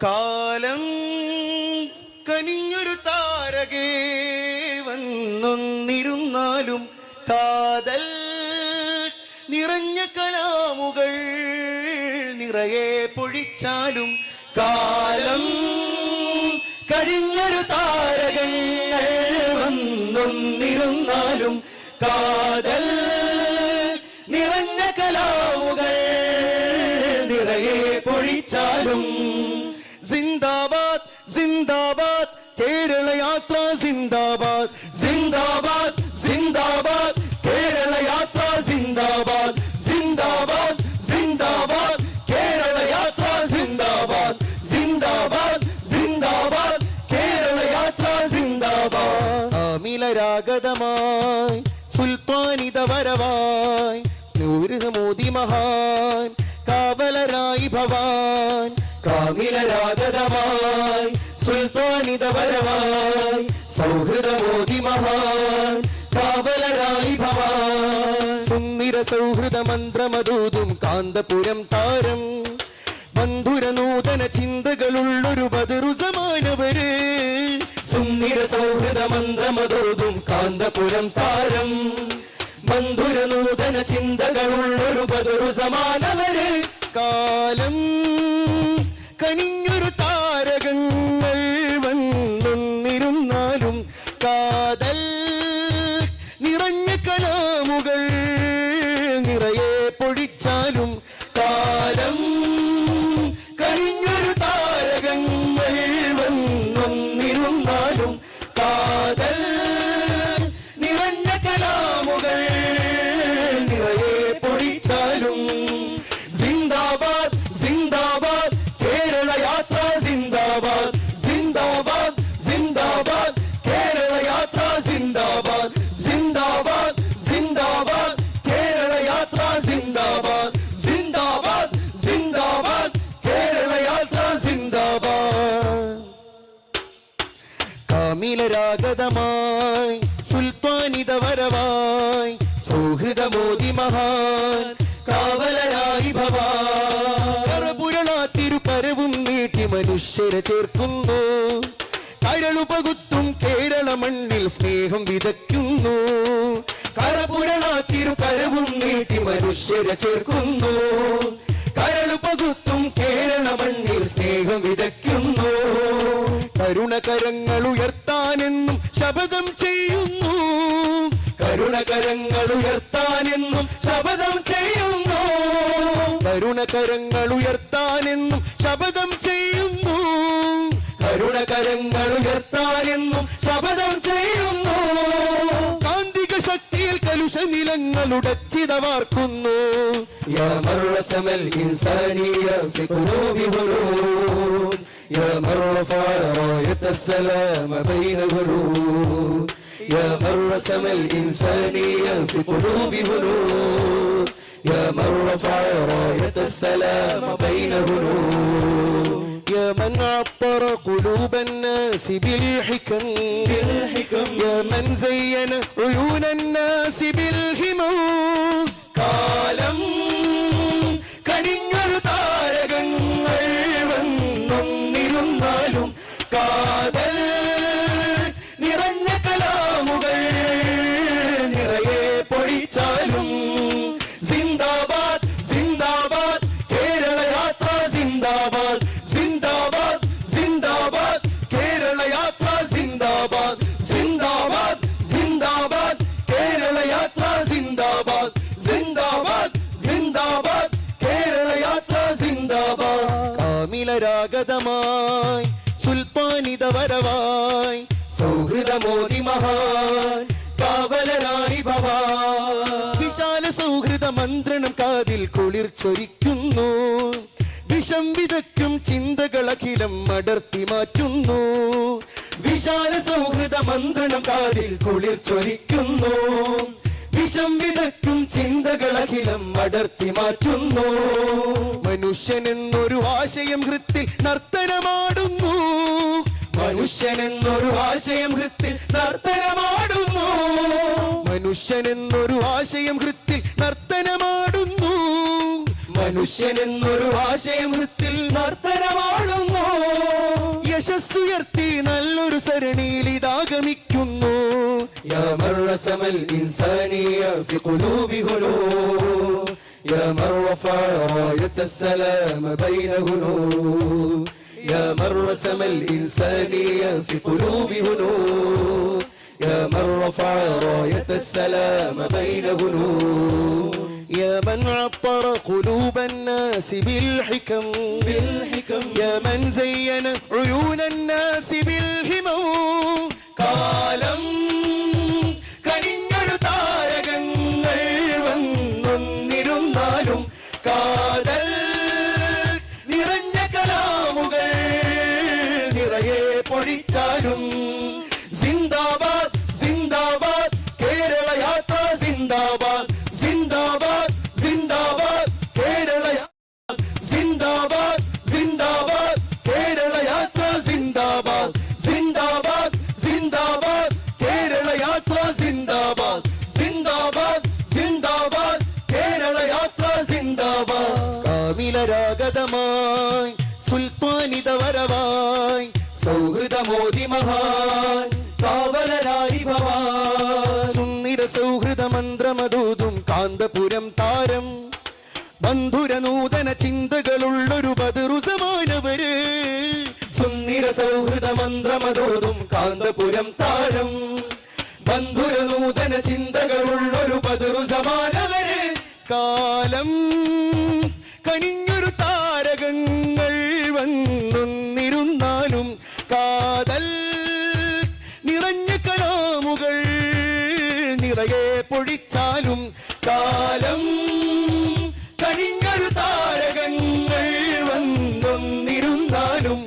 കാലം കനിഞ്ഞൊരു താരകേ വന്നൊന്നിരുന്നാലും കാതൽ നിറഞ്ഞ കലാമുകൾ നിറയെ പൊഴിച്ചാലും കാലം കഴിഞ്ഞൊരു താരകങ്ങൾ വന്നൊന്നിരുന്നാലും കാതൽ നിറഞ്ഞ കലാമുകൾ നിറയെ പൊഴിച്ചാലും സിന്ദാബാദ് സിന്ദാബാദ് കേരള യാത്ര സിന്ദാബാദ് സിന്ദാബാദ് സിന്ദാബാദ് കേരള യാത്ര സിന്ദാബാദ് സിന്ദാബാദ് സിന്ദാബാദ് കേരള യാത്ര സിന്ദാബാദ് സിന്ദാബാദ് സിന്ദാബാദ് കേരള യാത്ര സിന്ദാബാദ് അമിലരാഗതമായി സുൽത്താനിത വരവായി സ്നേഹമോദി മഹാൻ കാവലരായി ഭവാൻ കാമിലരാഗതമായി സുൽത്താനിത വരവായി സൗഹൃദമോദി മഹാൻ കാവലരായി ഭവാൻ സുന്ദര സൗഹൃദ മന്ത്രമതൂതും കാന്തപുരം താരം ബന്ധുര നൂതന ചിന്തകളുള്ളൊരു ബദറു സമാനവര് സുന്ദര സൗഹൃദ മന്ത്രമതൂതും കാന്തപുരം താരം ബന്ധുര നൂതന ചിന്തകളുള്ളൊരു ബദറു സമാനവര് കാലം കനിഞ്ഞൊരു താരകങ്ങൾ വന്നൊന്നിരുന്നാലും കാതൽ നിറഞ്ഞ കലാമുകൾ നിറയെ പൊഴിച്ചാലും കാലം കഴിഞ്ഞൊരു താരകങ്ങൾ വന്നൊന്നിരുന്നാലും കാതൽ നിറഞ്ഞ കലാമുകൾ നിറയെ പൊഴിച്ചാലും സിന്ദാബാദ് സിന്ദാബാദ് കേരള യാത്ര സിന്ദാബാദ് സിന്ദാബാദ് സിന്ദാബാദ് കേരള യാത്ര സിന്ദാബാദ് സിന്ദാബാദ് സിന്ദാബാദ് കേരള യാത്ര സിന്ദാബാദ് സിന്ദാബാദ് സിന്ദാബാദ് കേരള യാത്ര സിന്ദാബാദ് കാമിലരാഗതമായി സുൽത്താനിത വരവായി സൗഹൃദമോദി മഹാൻ കാവലരായി ഭവാൻ കറപുരളാ തിരുപരവും നീട്ടി മനുഷ്യരെ ചേർക്കുന്നു കരളുപകുത്തും കേരള മണ്ണിൽ സ്നേഹം വിതയ്ക്കുന്നു കരപുരളാ തിരുപരവും നീട്ടി മനുഷ്യരെ ചേർക്കുന്നു കരളുപകുത്തും കേരള മണ്ണിൽ സ്നേഹം വിതയ്ക്കുന്നു കരുണകരങ്ങൾ ഉയർത്താനെന്നും ശപഥം ചെയ്യുന്നു കരുണകരങ്ങൾ ഉയർത്താനെന്നും ശപഥം ചെയ്യുന്നു കരുണകരങ്ങൾ ഉയർത്താനെന്നും ശപഥം ചെയ്യുന്നു കരുണകരങ്ങൾ ഉയർത്താനെന്നും ശപഥം ചെയ്യുന്നു കാന്തിക ശക്തിയിൽ കലുഷ നിലങ്ങൾ ഉടച്ചിതവാർക്കുന്നു യാ മർറസമൽ ഇൻസാനിയ ഫി ഖുലൂബി ഹുലൂബ് യാ മർറഫഅ റായത السلام بين القلوب يا مرسم الإنسانية في قلوب هنود يا من رفع راية السلام بين الهنود يا من عطر قلوب الناس بالحكم يا من زين عيون الناس بالهمم കാലം കനിഞ്ഞൊരു താരകങ്ങൾ വന്നൊന്നിരുന്നാലും കാതൽ നിറഞ്ഞ കലാമുകൾ നിറയെ പൊഴിച്ചാലും സിന്ദാബാദ് സിന്ദാബാദ് കേരള യാത്ര സിന്ദാബാദ് സിന്ദാബാദ് സിന്ദാബാദ് കേരള യാത്ര സിന്ദാബാദ് സിന്ദാബാദ് സിന്ദാബാദ് കേരള യാത്ര സിന്ദാബാദ് സിന്ദാബാദ് സിന്ദാബാദ് കേരള യാത്ര സിന്ദാബാദ് കാമിലരാഗതമായി സുൽത്താനിത വരവായി സൗഹൃദമോദി മഹാൻ കാവലരായി ഭവാൻ വിശാല സൗഹൃദ മന്ത്രണം കാതിൽ കുളിർ ചൊരിക്കുന്നു വിഷം വിതയ്ക്കും ചിന്തകളഖിലം അടർത്തി മാറ്റുന്നു വിശാല സൗഹൃദ മന്ത്രണം കാതിൽ കുളിർ ചൊരിക്കുന്നു വിഷം വിതയ്ക്കും ചിന്തകളഖിലം അടർത്തി മാറ്റുന്നു മനുഷ്യനെന്നൊരു ആശയം ഹൃത്തിൽ നർത്തനമാടുന്നു മനുഷ്യനെന്നൊരു ആശയം ഹൃത്തിൽ നർത്തനമാടുന്നു മനുഷ്യനെന്നൊരു ആശയം ഹൃത്തിൽ നർത്തനമാടുന്നു മനുഷ്യനെന്നൊരു ആശയം ഹൃത്തിൽ നർത്തനമാടുന്നു الإنسانية في قلوب هنود يا من رفع راية السلام بين هنود يا من رسم الإنسانية في قلوب هنود يا من رفع راية السلام بين هنود يا من عطر قلوب الناس بالحكم يا من زين عيون الناس بالهمم കാലം കനിഞ്ഞൊരു താരകങ്ങൾ വന്നൊന്നിരുന്നാലും കാതൽ നിറഞ്ഞ കലാമുകൾ നിറയെ പൊഴിച്ചാലും സിന്ദാബാദ് സിന്ദാബാദ് കേരള യാത്ര സിന്ദാബാദ് സിന്ദാബാദ് സിന്ദാബാദ് കേരള സിന്ദാബാദ് സിന്ദാബാദ് കേരള യാത്ര സിന്ദാബാദ് സിന്ദാബാദ് സിന്ദാബാദ് കേരള യാത്ര സിന്ദാബാദ് സിന്ദാബാദ് സിന്ദാബാദ് കേരള യാത്ര സിന്ദാബാദ് കാമിലരാഗതമായി സുൽത്താനിത വരവായി സൗഹൃദ മോദി മഹാൻ കാവലരായി ഭവാൻ സുന്ദര സൗഹൃദ മന്ത്രമതൂതും കാന്തപുരം താരം ബന്ധുര നൂതന ചിന്തകളുള്ളൊരു ബദറു സമാനവര് സുന്ദര സൗഹൃദ മന്ത്രമതോതും കാന്തപുരം താരം ബന്ധുര നൂതന ചിന്തകളുള്ളൊരു ബദറു സമാനവര് കാലം കനിഞ്ഞൊരു താരകങ്ങൾ വന്നൊന്നിരുന്നാലും കാതൽ നിറഞ്ഞ കലാമുകൾ നിറയെ പൊഴിച്ചാലും കാലം കനിഞ്ഞൊരു താരകങ്ങൾ വന്നൊന്നിരുന്നാലും